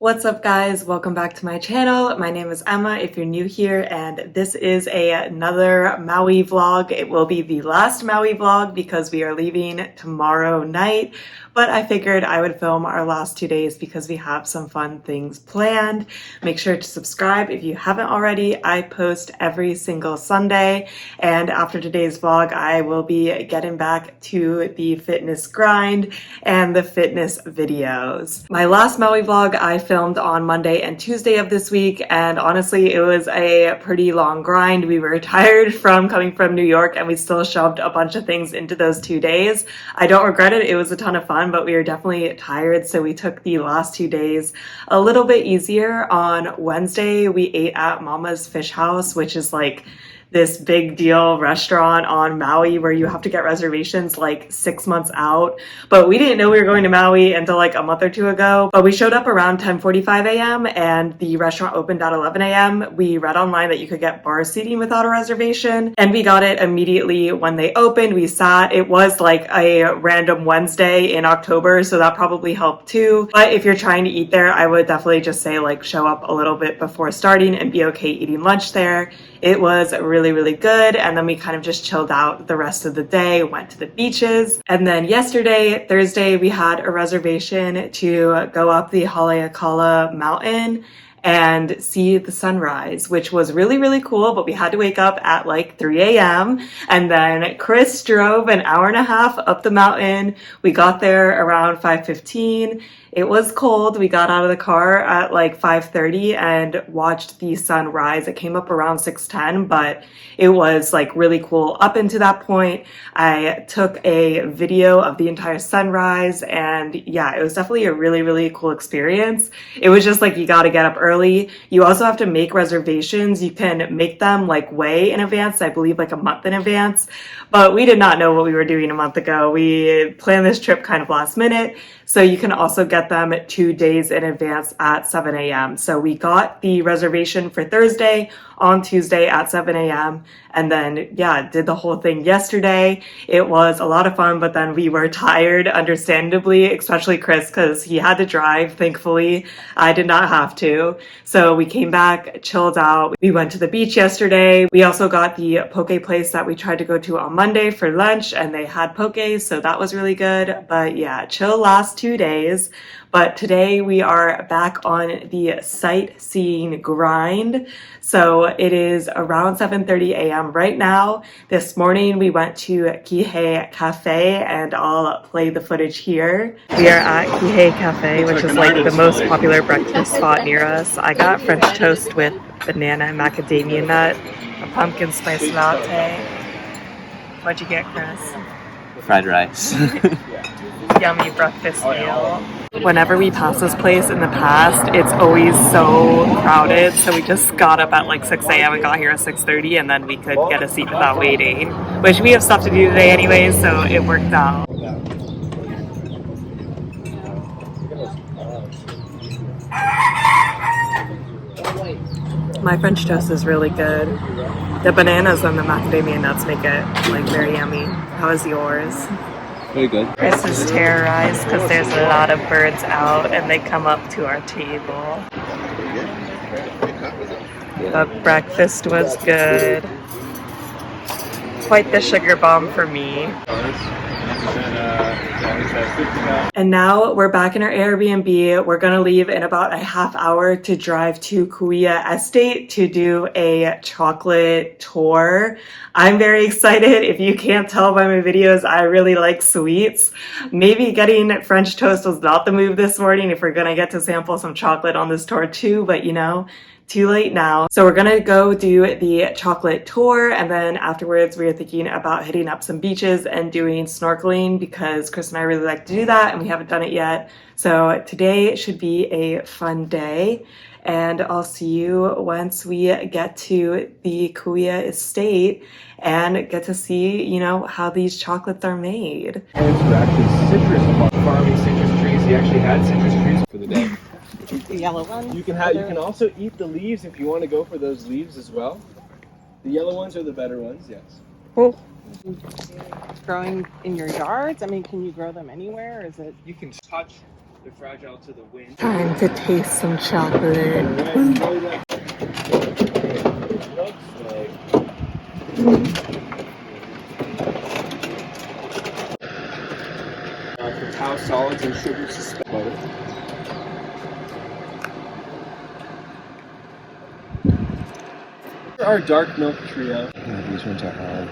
What's up guys, welcome back to my channel. My name is Emma if you're new here, and this is another Maui vlog. It will be the last Maui vlog because we are leaving tomorrow night, but I figured I would film our last 2 days because we have some fun things planned. Make sure to subscribe if you haven't already. I post every single Sunday, and after today's vlog I will be getting back to the fitness grind and the fitness videos. My last Maui vlog I filmed on Monday and Tuesday of this week, and honestly it was a pretty long grind. We were tired from coming from New York and we still shoved a bunch of things into those 2 days. I don't regret it. It was a ton of fun, but we were definitely tired, so we took the last 2 days a little bit easier. On Wednesday we ate at Mama's Fish House, which is like this big deal restaurant on Maui where you have to get reservations like 6 months out. But we didn't know we were going to Maui until like a month or two ago. But we showed up around 10:45 a.m. and the restaurant opened at 11 a.m. We read online that you could get bar seating without a reservation, and we got it immediately when they opened. We sat. It was like a random Wednesday in October, so that probably helped too. But if you're trying to eat there, I would definitely just say like show up a little bit before starting and be okay eating lunch there. It was really good, and then we kind of just chilled out the rest of the day, went to the beaches, and then yesterday, Thursday, we had a reservation to go up the Haleakala mountain and see the sunrise, which was really cool, but we had to wake up at like 3 a.m. and then Chris drove an hour and a half up the mountain. We got there around 5:15. It was cold. We got out of the car at like 5:30 and watched the sunrise. It came up around 6:10, but it was like really cool up into that point. I took a video of the entire sunrise, and yeah, it was definitely a really cool experience. It was just like you got to get up early. You also have to make reservations. You can make them like way in advance, I believe like a month in advance, but we did not know what we were doing a month ago. We planned this trip kind of last minute. So you can also get them 2 days in advance at 7 a.m. So we got the reservation for Thursday on Tuesday at 7 a.m. and then, yeah, did the whole thing yesterday. It was a lot of fun, but then we were tired, understandably, especially Chris, because he had to drive. Thankfully, I did not have to. So we came back, chilled out. We went to the beach yesterday. We also got the poke place that we tried to go to on Monday for lunch, and they had poke, so that was really good. But yeah, chill last 2 days. But today we are back on the sightseeing grind. So it is around 7:30 a.m. right now. This morning we went to Kihei Cafe, and I'll play the footage here. We are at Kihei Cafe, which is like the most popular breakfast spot near us. I got French toast with banana and macadamia nut, a pumpkin spice latte. What'd you get, Chris? Fried rice. Yummy breakfast meal. Whenever we pass this place in the past, it's always so crowded, so we just got up at like 6 a.m. and got here at 6:30, and then we could get a seat without waiting, which we have stuff to do today anyway, so it worked out. My French toast is really good. The bananas and the macadamia nuts make it like very yummy. How is yours? Very good. Chris is terrorized because there's a lot of birds out and they come up to our table. The breakfast was good. Quite the sugar bomb for me. And now we're back in our Airbnb. We're gonna leave in about a half hour to drive to Kauai Estate to do a chocolate tour. I'm very excited. If you can't tell by my videos, I really like sweets. Maybe getting French toast was not the move this morning if we're gonna get to sample some chocolate on this tour too, but you know, too late now. So we're gonna go do the chocolate tour, and then afterwards we are thinking about hitting up some beaches and doing snorkeling because Chris and I really like to do that and we haven't done it yet. So today should be a fun day, and I'll see you once we get to the Kauai Estate and get to see, you know, how these chocolates are made. Parents were actually citrus farming citrus trees. He actually had citrus trees for the day. The yellow ones? You can also eat the leaves if you want to go for those leaves as well. The yellow ones are the better ones, yes. Cool. Growing in your yards? I mean, can you grow them anywhere? Or is it? You can touch They're fragile to the wind. Time to taste some chocolate. Cacao solids and sugar suspended. Our dark milk trio. Yeah, these ones are hard.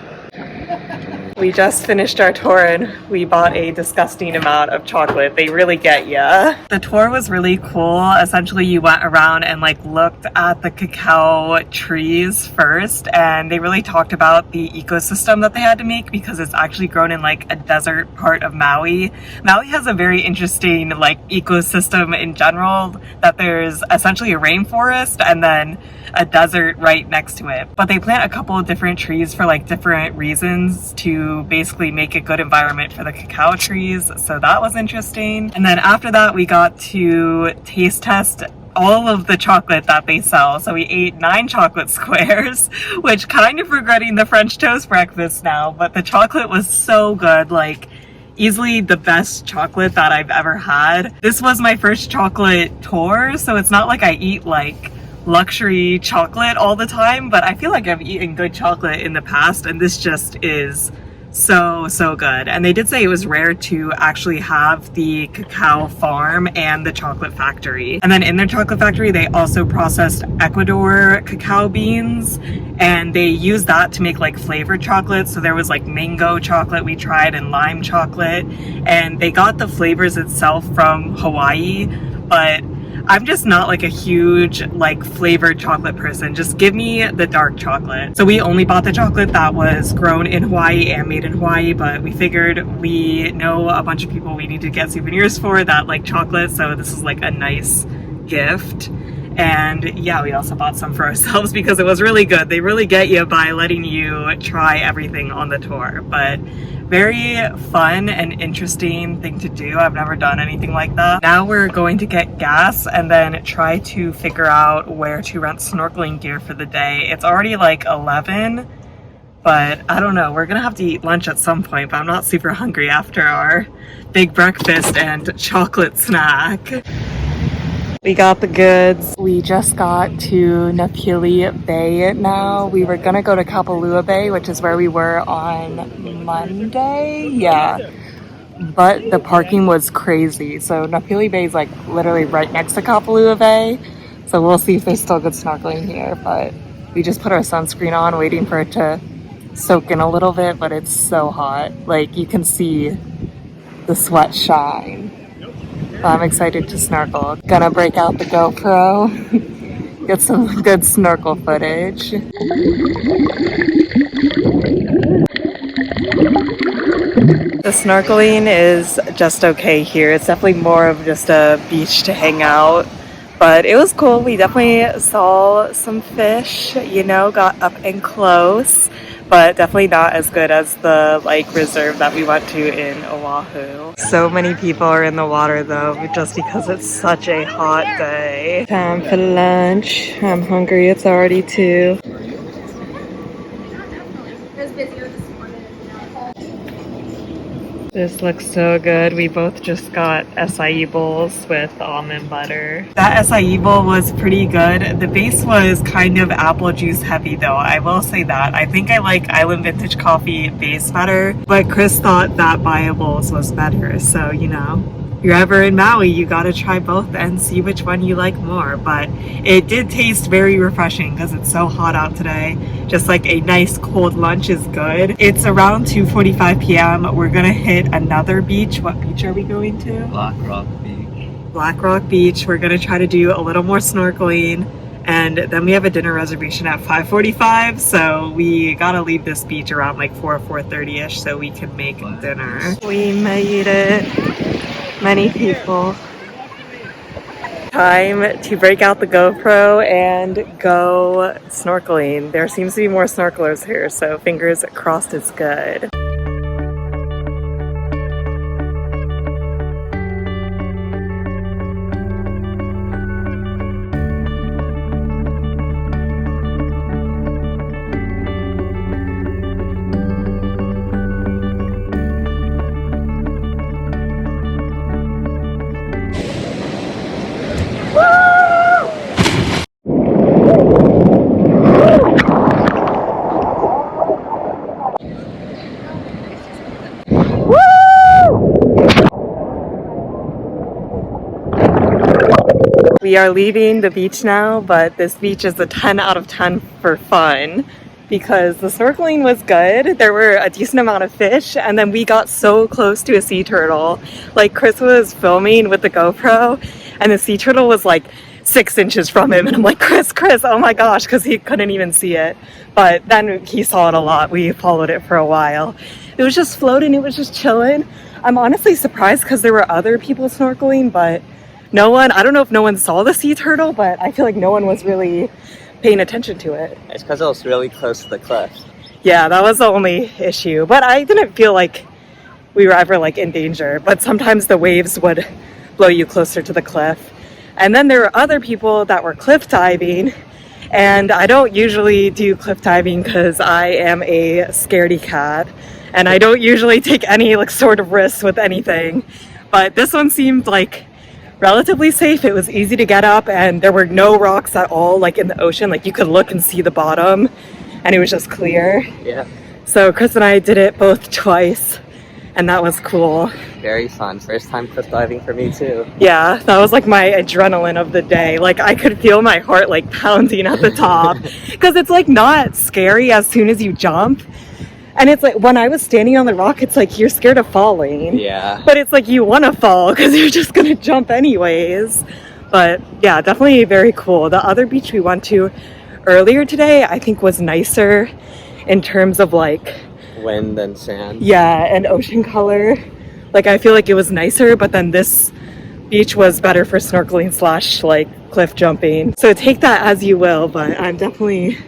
We just finished our tour and we bought a disgusting amount of chocolate. They really get ya. The tour was really cool. Essentially, you went around and like looked at the cacao trees first, and they really talked about the ecosystem that they had to make because it's actually grown in like a desert part of Maui. Maui has a very interesting like ecosystem in general, that there's essentially a rainforest and then a desert right next to it. But they plant a couple of different trees for like different reasons to basically make a good environment for the cacao trees. So that was interesting. And then after that, we got to taste test all of the chocolate that they sell. So we ate 9 chocolate squares, which kind of regretting the French toast breakfast now, but the chocolate was so good. Like, easily the best chocolate that I've ever had. This was my first chocolate tour, so it's not like I eat like luxury chocolate all the time, but I feel like I've eaten good chocolate in the past, and this just is so good. And they did say it was rare to actually have the cacao farm and the chocolate factory. And then in their chocolate factory, they also processed Ecuador cacao beans, and they used that to make like flavored chocolate. So there was like mango chocolate we tried and lime chocolate, and they got the flavors itself from Hawaii, but I'm just not like a huge like flavored chocolate person. Just give me the dark chocolate. So we only bought the chocolate that was grown in Hawaii and made in Hawaii, but we figured we know a bunch of people we need to get souvenirs for that like chocolate, so this is like a nice gift. And yeah, we also bought some for ourselves because it was really good. They really get you by letting you try everything on the tour, but very fun and interesting thing to do. I've never done anything like that. Now we're going to get gas and then try to figure out where to rent snorkeling gear for the day. It's already like 11, but I don't know. We're gonna have to eat lunch at some point, but I'm not super hungry after our big breakfast and chocolate snack. We got the goods. We just got to Napili Bay now. We were gonna go to Kapalua Bay, which is where we were on Monday. Yeah, but the parking was crazy. So Napili Bay is like literally right next to Kapalua Bay. So we'll see if there's still good snorkeling here. But we just put our sunscreen on, waiting for it to soak in a little bit, but it's so hot. Like you can see the sweat shine. I'm excited to snorkel. Gonna break out the GoPro, get some good snorkel footage. The snorkeling is just okay here. It's definitely more of just a beach to hang out, but it was cool. We definitely saw some fish, you know, got up and close, but definitely not as good as the like reserve that we went to in Oahu. So many people are in the water though, just because it's such a hot day. Time for lunch. I'm hungry. It's already 2. This looks so good. We both just got acai bowls with almond butter. That acai bowl was pretty good. The base was kind of apple juice heavy though, I will say that. I think I like Island Vintage Coffee base better, but Chris thought that Baya Bowls was better. So, you know, if you're ever in Maui, you gotta try both and see which one you like more. But it did taste very refreshing because it's so hot out today. Just like a nice cold lunch is good. It's around 2:45 p.m. We're gonna hit another beach. What beach are we going to? Black Rock Beach. Black Rock Beach. We're gonna try to do a little more snorkeling, and then we have a dinner reservation at 5:45, so we gotta leave this beach around like 4:30ish so we can make dinner. We made it. Many people. Time to break out the GoPro and go snorkeling. There seems to be more snorkelers here, so fingers crossed it's good. We are leaving the beach now, but this beach is a 10 out of 10 for fun because the snorkeling was good. There were a decent amount of fish, and then we got so close to a sea turtle. Like, Chris was filming with the GoPro, and the sea turtle was like 6 inches from him, and I'm like, Chris, oh my gosh, because he couldn't even see it. But then he saw it a lot. We followed it for a while. It was just floating, it was just chilling. I'm honestly surprised because there were other people snorkeling, but no one, I don't know if no one saw the sea turtle, but I feel like no one was really paying attention to it. It's because it was really close to the cliff. Yeah, that was the only issue, but I didn't feel like we were ever like in danger, but sometimes the waves would blow you closer to the cliff. And then there were other people that were cliff diving, and I don't usually do cliff diving because I am a scaredy cat, and I don't usually take any like sort of risks with anything, but this one seemed like relatively safe. It was easy to get up, and there were no rocks at all like in the ocean. Like, you could look and see the bottom, and it was just clear. Yeah. So Chris and I did it both twice, and that was cool. Very fun. First time cliff diving for me too. Yeah, that was like my adrenaline of the day. Like, I could feel my heart like pounding at the top because it's like not scary as soon as you jump. And it's like, when I was standing on the rock, it's like you're scared of falling. Yeah. But it's like you want to fall because you're just going to jump anyways. But yeah, definitely very cool. The other beach we went to earlier today, I think was nicer in terms of like wind and sand. Yeah, and ocean color. Like, I feel like it was nicer, but then this beach was better for snorkeling / like cliff jumping. So take that as you will, but I'm definitely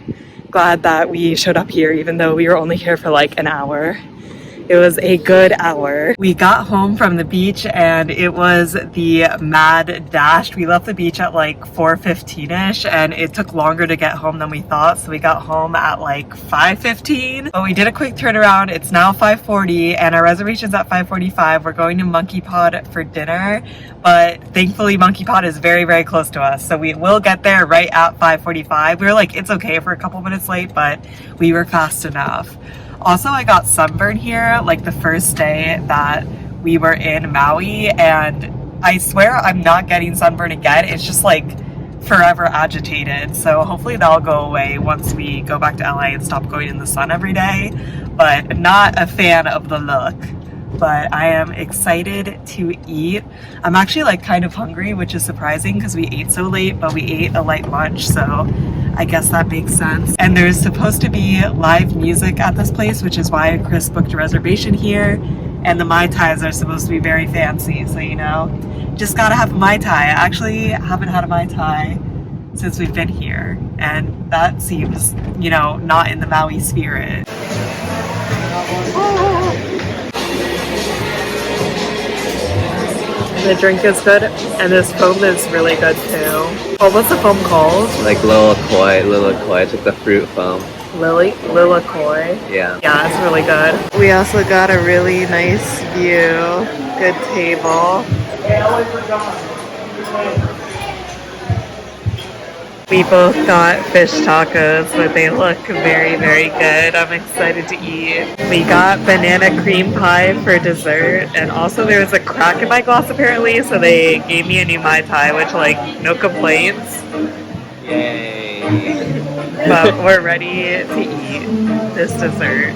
glad that we showed up here, even though we were only here for like an hour. It was a good hour. We got home from the beach and it was the mad dash. We left the beach at like 4:15ish, and it took longer to get home than we thought. So we got home at like 5:15. But we did a quick turnaround. It's now 5:40 and our reservation's at 5:45. We're going to Monkeypod for dinner, but thankfully Monkeypod is very, very close to us. So we will get there right at 5:45. We were like, it's okay if we're a couple minutes late, but we were fast enough. Also, I got sunburn here like the first day that we were in Maui, and I swear I'm not getting sunburn again. It's just like forever agitated. So hopefully that'll go away once we go back to LA and stop going in the sun every day. But not a fan of the look. But I am excited to eat. I'm actually like kind of hungry, which is surprising because we ate so late, but we ate a light lunch, so I guess that makes sense. And there's supposed to be live music at this place, which is why Chris booked a reservation here. And the Mai Tais are supposed to be very fancy, so you know, just gotta have a Mai Tai. I actually haven't had a Mai Tai since we've been here, and that seems, you know, not in the Maui spirit. The drink is good, and this foam is really good too. Oh, what's the foam called? Like Lilikoi. It's like the fruit foam. Lilikoi. Yeah. Yeah, it's really good. We also got a really nice view. Good table. We both got fish tacos, but they look very, very good. I'm excited to eat. We got banana cream pie for dessert, and also there was a crack in my glass apparently, so they gave me a new Mai Tai, which, like, no complaints. Yay. But we're ready to eat this dessert.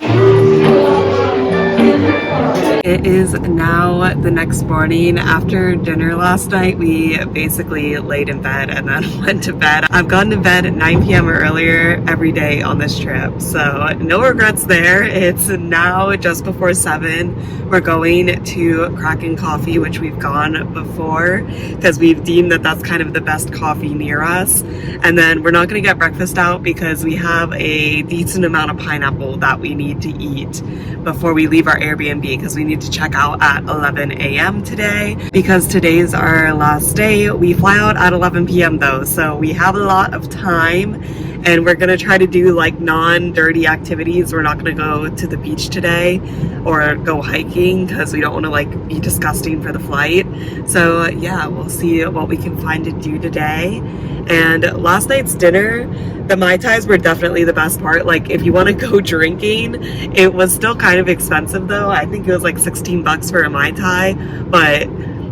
It is now the next morning. After dinner last night, we basically laid in bed and then went to bed. I've gone to bed at 9 p.m. or earlier every day on this trip, so no regrets there. It's now just before 7. We're going to Kraken Coffee, which we've gone before because we've deemed that that's kind of the best coffee near us. And then we're not going to get breakfast out because we have a decent amount of pineapple that we need to eat before we leave our Airbnb, because we need to check out at 11 a.m. today because today's our last day. We fly out at 11 p.m. though, so we have a lot of time, and we're gonna try to do like non-dirty activities. We're not gonna go to the beach today or go hiking because we don't want to like be disgusting for the flight. So yeah, we'll see what we can find to do today. And last night's dinner, the Mai Tais were definitely the best part. Like, if you want to go drinking, it was still kind of expensive though. I think it was like $16 for a Mai Tai, but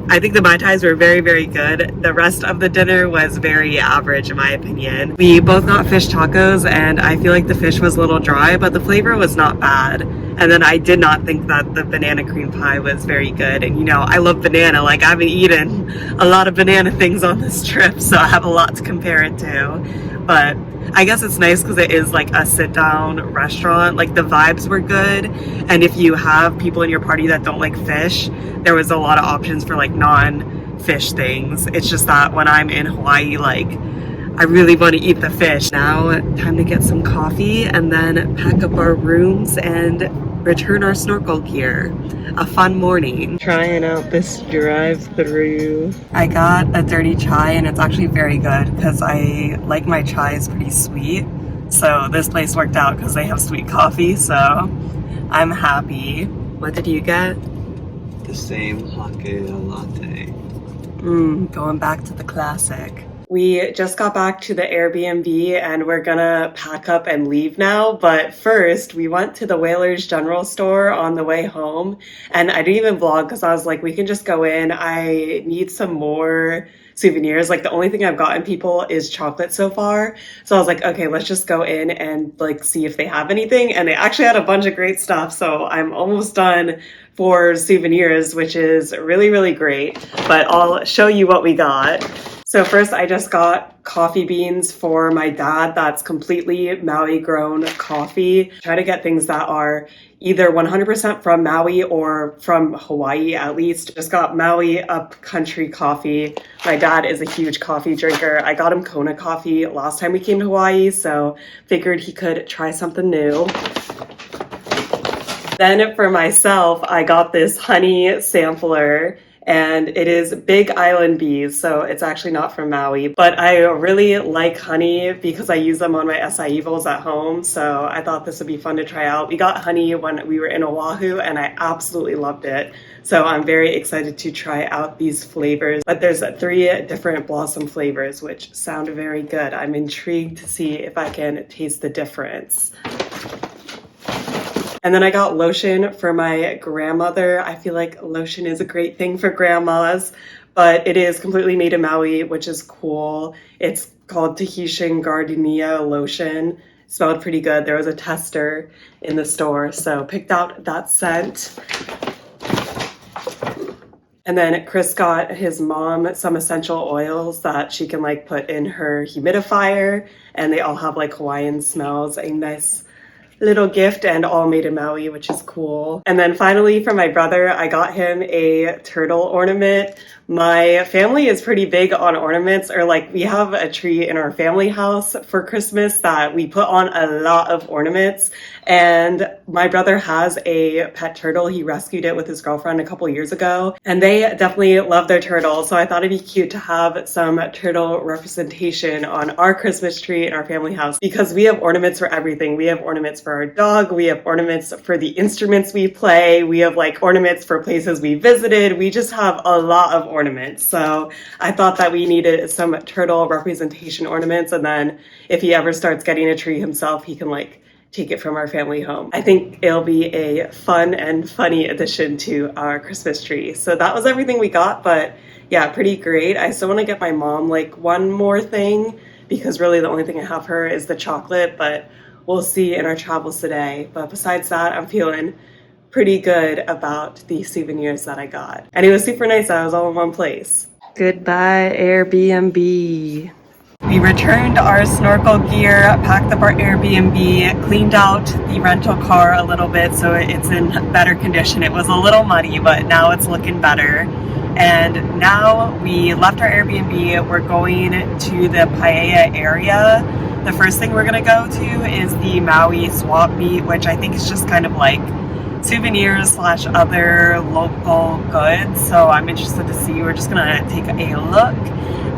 I think the Mai Tais were very, very good. The rest of the dinner was very average in my opinion. We both got fish tacos and I feel like the fish was a little dry, but the flavor was not bad. And then I did not think that the banana cream pie was very good. And you know, I love banana. Like I haven't eaten a lot of banana things on this trip, so I have a lot to compare it to. But I guess it's nice because it is like a sit down restaurant. Like the vibes were good. And if you have people in your party that don't like fish, there was a lot of options for like non-fish things. It's just that when I'm in Hawaii, like I really want to eat the fish. Now time to get some coffee and then pack up our rooms and return our snorkel gear. A fun morning. Trying out this drive-through. I got a dirty chai and it's actually very good because I like my chais pretty sweet. So this place worked out because they have sweet coffee, so I'm happy. What did you get? The same Hawai'I latte. Going back to the classic. We just got back to the Airbnb and we're gonna pack up and leave now. But first, we went to the Whalers General Store on the way home. And I didn't even vlog because I was like, we can just go in. I need some more souvenirs. Like the only thing I've gotten people is chocolate so far. So I was like, okay, let's just go in and like see if they have anything. And they actually had a bunch of great stuff. So I'm almost done for souvenirs, which is really, really great. But I'll show you what we got. So first I just got coffee beans for my dad. That's completely Maui grown coffee. Try to get things that are either 100% from Maui or from Hawaii at least. Just got Maui upcountry coffee. My dad is a huge coffee drinker. I got him Kona coffee last time we came to Hawaii, so figured he could try something new. Then for myself, I got this honey sampler. And it is Big Island bees, so it's actually not from Maui. But I really like honey because I use them on my acai bowls at home, so I thought this would be fun to try out. We got honey when we were in Oahu, and I absolutely loved it. So I'm very excited to try out these flavors. But there's 3 different blossom flavors, which sound very good. I'm intrigued to see if I can taste the difference. And then I got lotion for my grandmother. I feel like lotion is a great thing for grandmas, but it is completely made in Maui, which is cool. It's called Tahitian Gardenia lotion. It smelled pretty good. There was a tester in the store, so picked out that scent. And then Chris got his mom some essential oils that she can like put in her humidifier, and they all have like Hawaiian smells. A nice little gift and all made in Maui, which is cool. And then finally for my brother, I got him a turtle ornament. My family is pretty big on ornaments, or like we have a tree in our family house for Christmas that we put on a lot of ornaments. And my brother has a pet turtle. He rescued it with his girlfriend a couple years ago, and they definitely love their turtle. So I thought it'd be cute to have some turtle representation on our Christmas tree in our family house, because we have ornaments for everything. We have ornaments for our dog. We have ornaments for the instruments we play. We have like ornaments for places we visited. We just have a lot of ornaments. So I thought that we needed some turtle representation ornaments. And then if he ever starts getting a tree himself, he can like take it from our family home. I think it'll be a fun and funny addition to our Christmas tree. So that was everything we got, but yeah, pretty great. I still want to get my mom like one more thing, because really the only thing I have her is the chocolate, but we'll see in our travels today. But besides that, I'm feeling pretty good about the souvenirs that I got. And it was super nice that I was all in one place. Goodbye, Airbnb. We returned our snorkel gear, packed up our Airbnb, cleaned out the rental car a little bit so it's in better condition. It was a little muddy, but now it's looking better. And now we left our Airbnb. We're going to the Paia area. The first thing we're gonna go to is the Maui Swap Meet, which I think is just kind of like souvenirs / other local goods. So I'm interested to see. We're just gonna take a look,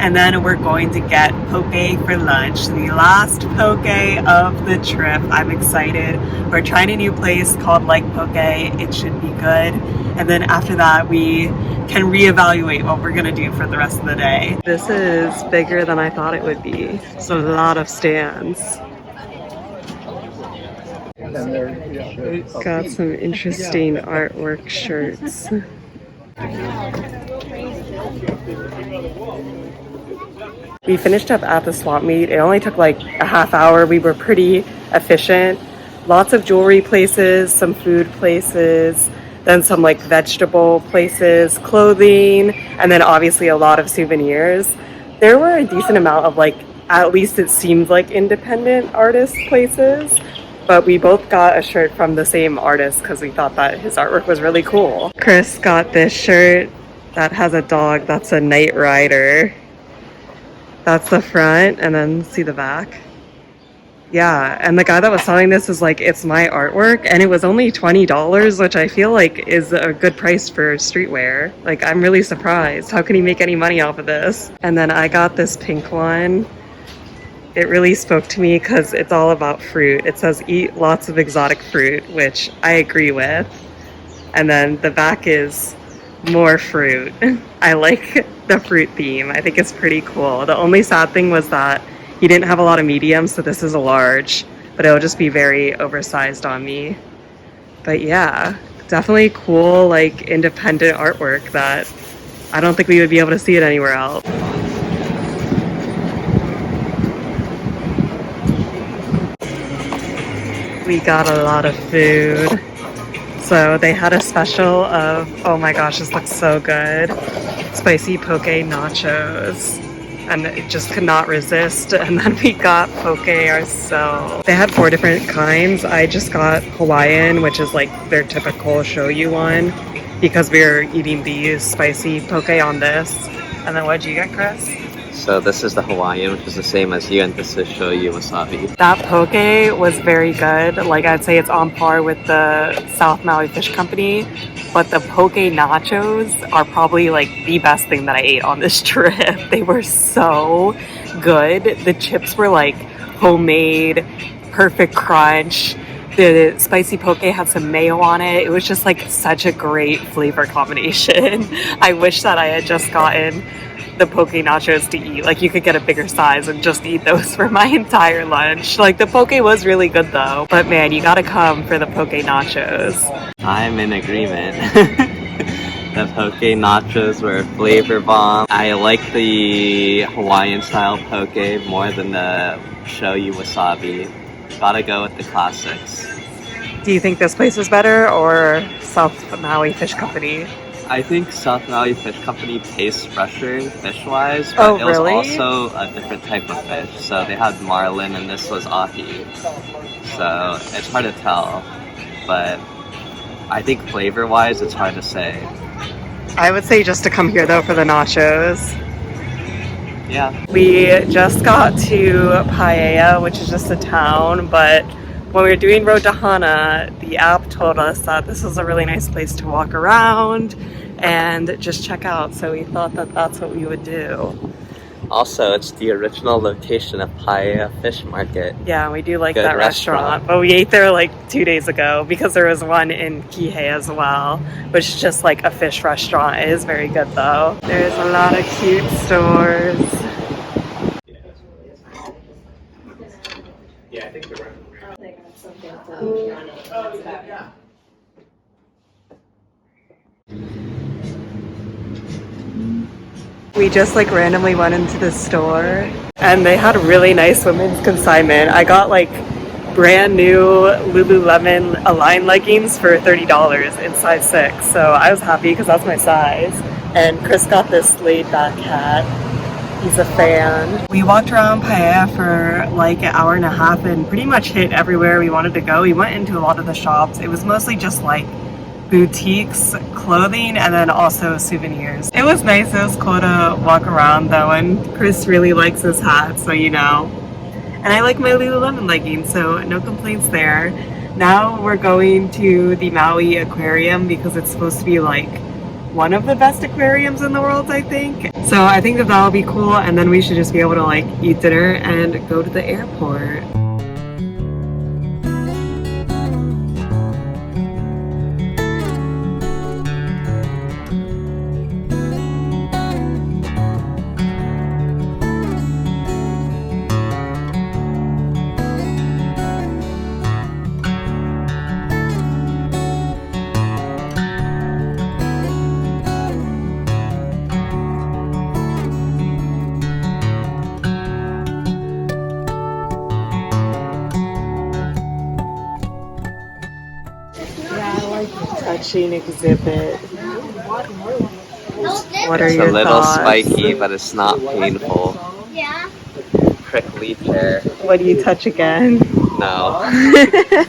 and then we're going to get poke for lunch. The last poke of the trip. I'm excited. We're trying a new place called Like Poke. It should be good. And then after that, we can reevaluate what we're gonna do for the rest of the day. This is bigger than I thought it would be. So a lot of stands. Got some interesting artwork shirts. We finished up at the swap meet. It only took like a half hour. We were pretty efficient. Lots of jewelry places, some food places, then some like vegetable places, clothing, and then obviously a lot of souvenirs. There were a decent amount of like, at least it seemed like independent artist places, but we both got a shirt from the same artist because we thought that his artwork was really cool. Chris got this shirt that has a dog that's a night rider. That's the front, and then see the back. Yeah, and the guy that was selling this is like, it's my artwork, and it was only $20, which I feel like is a good price for streetwear. Like, I'm really surprised. How can he make any money off of this? And then I got this pink one. It really spoke to me because it's all about fruit. It says eat lots of exotic fruit, which I agree with. And then the back is more fruit. I like the fruit theme. I think it's pretty cool. The only sad thing was that he didn't have a lot of medium, so this is a large, but it'll just be very oversized on me. But yeah, definitely cool, like independent artwork that I don't think we would be able to see it anywhere else. We got a lot of food. So they had a special of, oh my gosh, this looks so good. Spicy poke nachos. And it just could not resist. And then we got poke ourselves. They had 4 different kinds. I just got Hawaiian, which is like their typical shoyu one, because we were eating these spicy poke on this. And then what'd you get, Chris? So this is the Hawaiian, which is the same as you, and this is shoyu wasabi. That poke was very good. Like, I'd say it's on par with the South Maui Fish Company, but the poke nachos are probably like the best thing that I ate on this trip. They were so good. The chips were like homemade, perfect crunch. The spicy poke had some mayo on it. It was just like such a great flavor combination. I wish that I had just gotten the poke nachos to eat. Like, you could get a bigger size and just eat those for my entire lunch. Like, the poke was really good though, but man, you gotta come for the poke nachos. I'm in agreement. The poke nachos were flavor bomb. I like the Hawaiian style poke more than the shoyu wasabi. Gotta go with the classics. Do you think this place is better or South Maui Fish Company? I think South Maui Fish Company tastes fresher fish-wise, but it was also a different type of fish. So they had marlin and this was ahi. So it's hard to tell, but I think flavor-wise it's hard to say. I would say just to come here though for the nachos. Yeah. We just got to Paia, which is just a town, but when we were doing Road to Hana, the app told us that this was a really nice place to walk around and just check out, so we thought that that's what we would do. Also, it's the original location of Paia Fish Market. Yeah, we do like Good that restaurant, but we ate there like 2 days ago because there was one in Kihei as well, which is just like a fish restaurant. It is very good though. There's a lot of cute stores. Yeah, I think the We just like randomly went into the store and they had a really nice women's consignment. I got like brand new Lululemon Align leggings for $30 in size 6. So I was happy because that's my size. And Chris got this laid back hat. He's a fan. We walked around Paia for like an hour and a half and pretty much hit everywhere we wanted to go. We went into a lot of the shops. It was mostly just like boutiques, clothing, and then also souvenirs. It was nice. It was cool to walk around though, and Chris really likes his hat, so you know. And I like my Lululemon leggings, so no complaints there. Now we're going to the Maui Aquarium because it's supposed to be like one of the best aquariums in the world, I think. So I think that that'll be cool, and then we should just be able to like eat dinner and go to the airport. touching exhibit. What are It's a your little thoughts? spiky, but it's not painful. Yeah. Prickly pear. What do you touch again? No.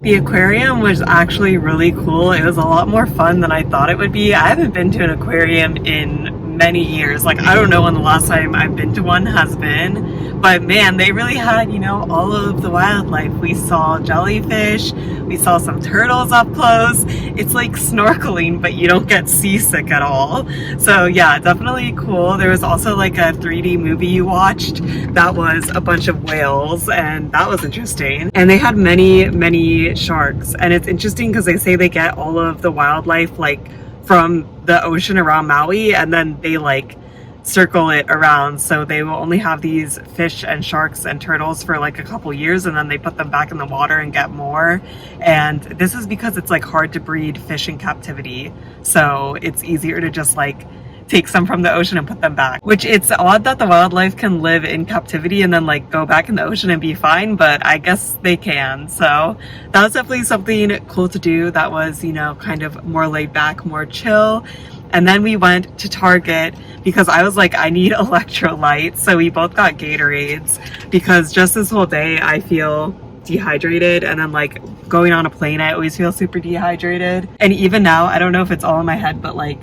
The aquarium was actually really cool. It was a lot more fun than I thought it would be. I haven't been to an aquarium in many years. Like, I don't know when the last time I've been to one has been, but man, they really had, you know, all of the wildlife. We saw jellyfish, we saw some turtles up close. It's like snorkeling, but you don't get seasick at all. So yeah, definitely cool. There was also like a 3D movie you watched that was a bunch of whales, and that was interesting. And they had many sharks, and it's interesting because they say they get all of the wildlife like from the ocean around Maui, and then they like circle it around, so they will only have these fish and sharks and turtles for like a couple years, and then they put them back in the water and get more. And this is because it's like hard to breed fish in captivity, so it's easier to just like take some from the ocean and put them back. Which, it's odd that the wildlife can live in captivity and then like go back in the ocean and be fine, but I guess they can. So that was definitely something cool to do. That was, you know, kind of more laid back, more chill. And then we went to Target because I was like, I need electrolytes. So we both got Gatorades because just this whole day I feel dehydrated, and then like going on a plane I always feel super dehydrated. And even now, I don't know if it's all in my head, but like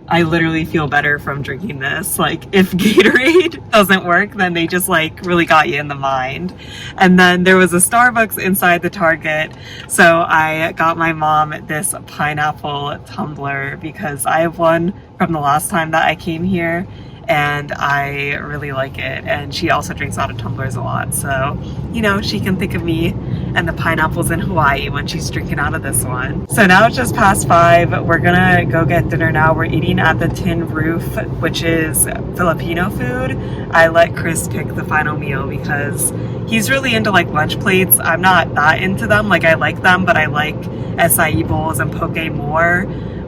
I literally feel better from drinking this. Like, if Gatorade doesn't work, then they just like really got you in the mind. And then there was a Starbucks inside the Target, so I got my mom this pineapple tumbler because I have one from the last time that I came here, and I really like it. And she also drinks out of tumblers a lot, so you know, she can think of me and the pineapples in Hawaii when she's drinking out of this one. So now it's just past 5. We're gonna go get dinner now. We're eating at the Tin Roof, which is Filipino food. I let Chris pick the final meal because he's really into like lunch plates. I'm not that into them. Like, I like them, but I like acai bowls and poke more.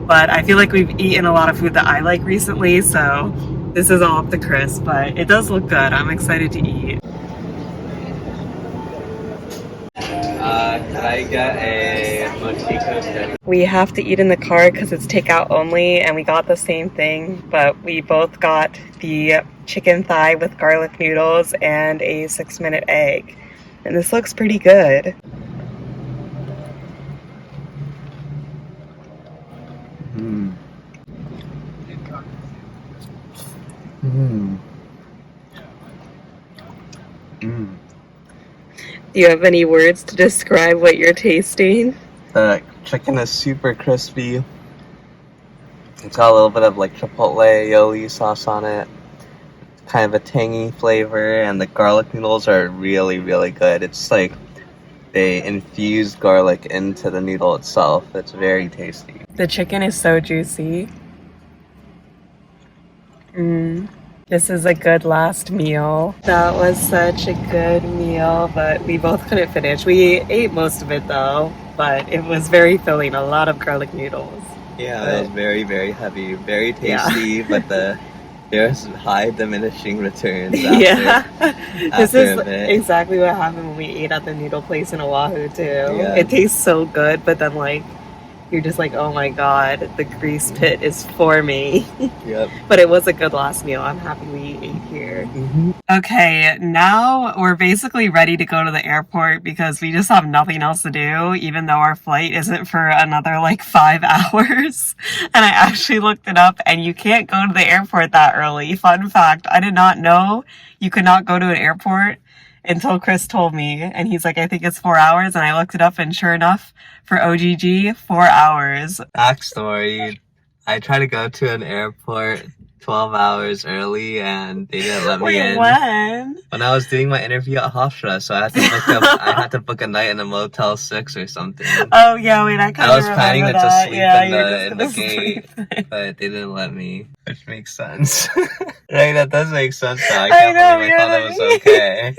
But I feel like we've eaten a lot of food that I like recently, so this is all up to Chris, but it does look good. I'm excited to eat. Can I get a Monkeypod? We have to eat in the car because it's takeout only, and we got the same thing, but we both got the chicken thigh with garlic noodles and a 6-minute egg. And this looks pretty good. Mm. Mm. Mm. Do you have any words to describe what you're tasting? The chicken is super crispy. It's got a little bit of like chipotle aioli sauce on it. Kind of a tangy flavor, and the garlic noodles are really good. It's like they infused garlic into the noodle itself. It's very tasty. The chicken is so juicy. This is a good last meal. That was such a good meal, but we both couldn't finish. We ate most of it though, but it was very filling, a lot of garlic noodles. Yeah, it was very heavy, very tasty, but there's high diminishing returns after This is a bit. exactly what happened when we ate at the noodle place in Oahu too. Yeah. It tastes so good, but then like you're just like, oh my god, the grease pit is for me. Yep. But it was a good last meal. I'm happy we ate here. Okay, now we're basically ready to go to the airport because we just have nothing else to do, even though our flight isn't for another like 5 hours. And I actually looked it up, and you can't go to the airport that early. Fun fact, I did not know you could not go to an airport until Chris told me, and he's like, I think it's 4 hours, and I looked it up, and sure enough, for OGG, 4 hours. Backstory, I tried to go to an airport 12 hours early, and they didn't let me in. When? When I was doing my interview at Hofstra, so I had to book a night in a Motel 6 or something. Oh yeah, wait, I kind of I was planning to that. just sleep Yeah, in the gate, but they didn't let me, which makes sense. Right, that does make sense though. I can't believe I thought it was okay.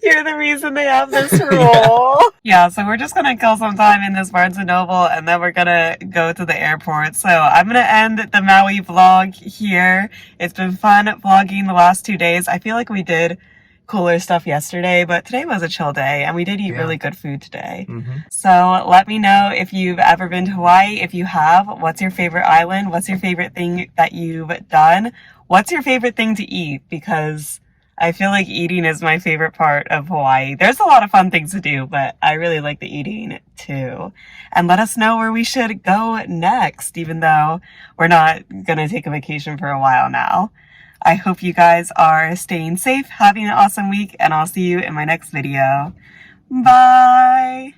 You're the reason they have this rule. Yeah, so we're just gonna kill some time in this Barnes & Noble, and then we're gonna go to the airport. So I'm gonna end the Maui vlog here. It's been fun vlogging the last 2 days. I feel like we did cooler stuff yesterday, but today was a chill day and we did eat Yeah. really good food today. Mm-hmm. So let me know if you've ever been to Hawaii. If you have, what's your favorite island? What's your favorite thing that you've done? What's your favorite thing to eat? Because I feel like eating is my favorite part of Hawaii. There's a lot of fun things to do, but I really like the eating too. And let us know where we should go next, even though we're not going to take a vacation for a while now. I hope you guys are staying safe, having an awesome week, and I'll see you in my next video. Bye!